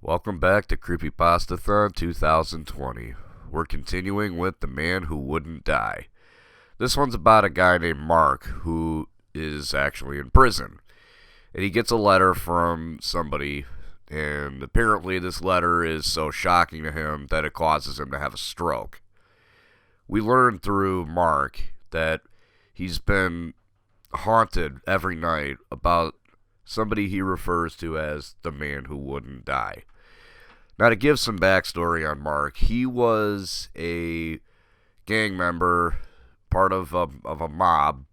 Welcome back to Creepypasta-Thon 2020. We're continuing with The Man Who Wouldn't Die. This one's about a guy named Mark who is actually in prison. And he gets a letter from somebody, and apparently this letter is so shocking to him that it causes him to have a stroke. We learn through Mark that he's been haunted every night about somebody he refers to as the man who wouldn't die. Now, to give some backstory on Mark, he was a gang member, part of a mob,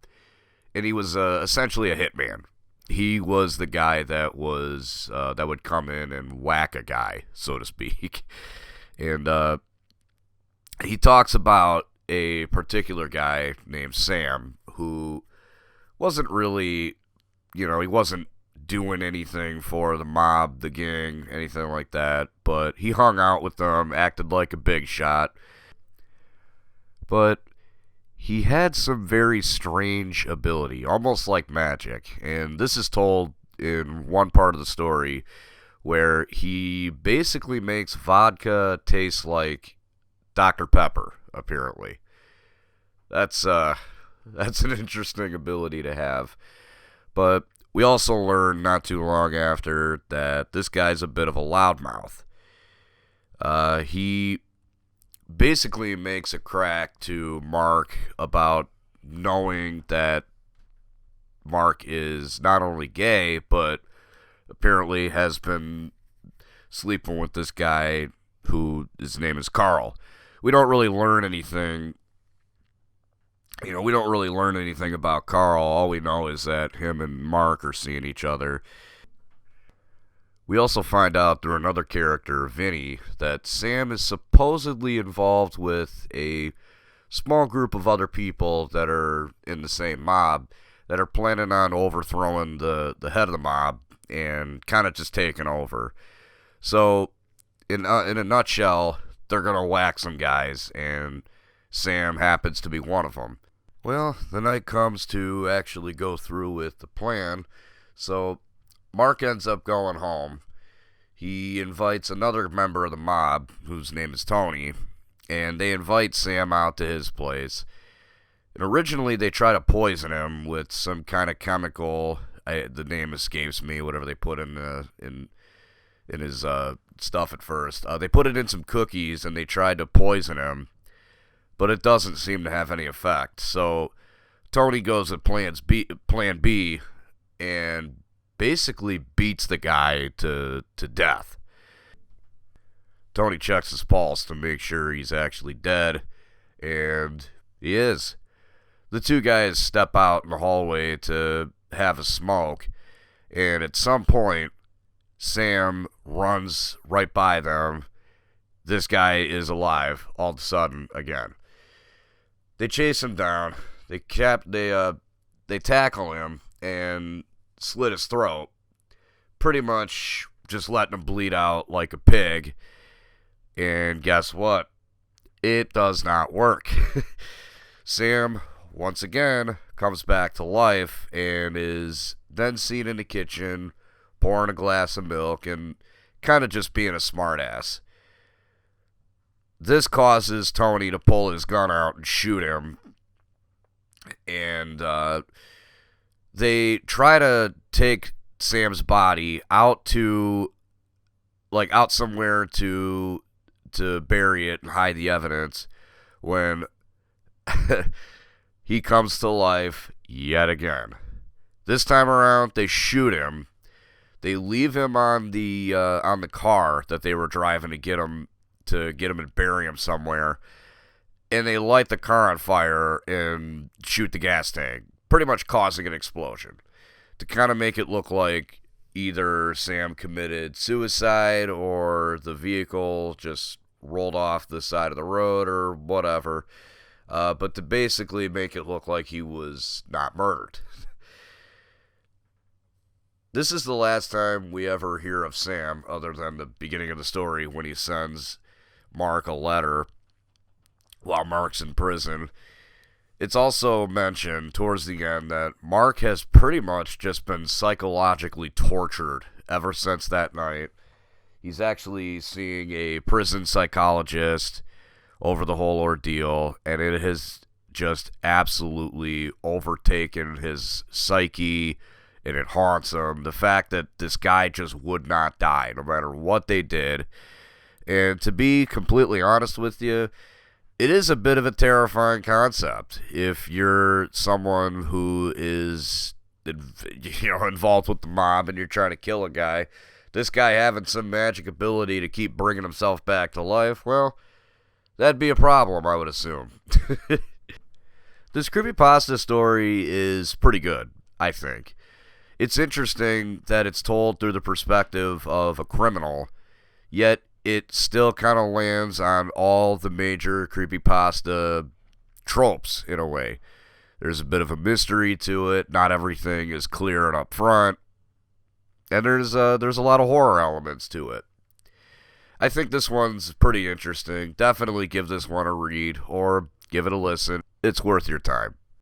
and he was essentially a hitman. He was the guy that would come in and whack a guy, so to speak. And he talks about a particular guy named Sam who wasn't really, he wasn't doing anything for the mob, the gang, anything like that, but he hung out with them, acted like a big shot. But he had some very strange ability, almost like magic, and this is told in one part of the story where he basically makes vodka taste like Dr. Pepper, apparently. That's an interesting ability to have. But we also learned not too long after that this guy's a bit of a loudmouth. He basically makes a crack to Mark about knowing that Mark is not only gay, but apparently has been sleeping with this guy who his name is Carl. We don't really learn anything. We don't really learn anything about Carl. All we know is that him and Mark are seeing each other. We also find out through another character, Vinny, that Sam is supposedly involved with a small group of other people that are in the same mob that are planning on overthrowing the head of the mob and kind of just taking over. So, in a nutshell, they're going to whack some guys, and Sam happens to be one of them. Well, the night comes to actually go through with the plan, so Mark ends up going home. He invites another member of the mob, whose name is Tony, and they invite Sam out to his place. And originally they try to poison him with some kind of chemical, the name escapes me, whatever they put in his stuff at first. They put it in some cookies and they tried to poison him, but it doesn't seem to have any effect. So Tony goes with plan B and basically beats the guy to death. Tony checks his pulse to make sure he's actually dead, and he is. The two guys step out in the hallway to have a smoke, and at some point, Sam runs right by them. This guy is alive all of a sudden again. They chase him down. They tackle him and slit his throat. Pretty much just letting him bleed out like a pig. And guess what? It does not work. Sam, once again, comes back to life and is then seen in the kitchen pouring a glass of milk and kind of just being a smartass. This causes Tony to pull his gun out and shoot him. And they try to take Sam's body out somewhere to bury it and hide the evidence when he comes to life yet again. This time around, they shoot him. They leave him on the car that they were driving to get him and bury him somewhere, and they light the car on fire and shoot the gas tank, pretty much causing an explosion to kind of make it look like either Sam committed suicide or the vehicle just rolled off the side of the road or whatever, but to basically make it look like he was not murdered. This is the last time we ever hear of Sam, other than the beginning of the story when he sends Mark a letter while Mark's in prison. It's also mentioned towards the end that Mark has pretty much just been psychologically tortured ever since that night. He's actually seeing a prison psychologist over the whole ordeal, and it has just absolutely overtaken his psyche, and it haunts him. The fact that this guy just would not die, no matter what they did. And to be completely honest with you, it is a bit of a terrifying concept if you're someone who is, involved with the mob and you're trying to kill a guy. This guy having some magic ability to keep bringing himself back to life, well, that'd be a problem, I would assume. This creepypasta story is pretty good, I think. It's interesting that it's told through the perspective of a criminal, yet it still kind of lands on all the major creepypasta tropes, in a way. There's a bit of a mystery to it. Not everything is clear and upfront. And there's a lot of horror elements to it. I think this one's pretty interesting. Definitely give this one a read or give it a listen. It's worth your time.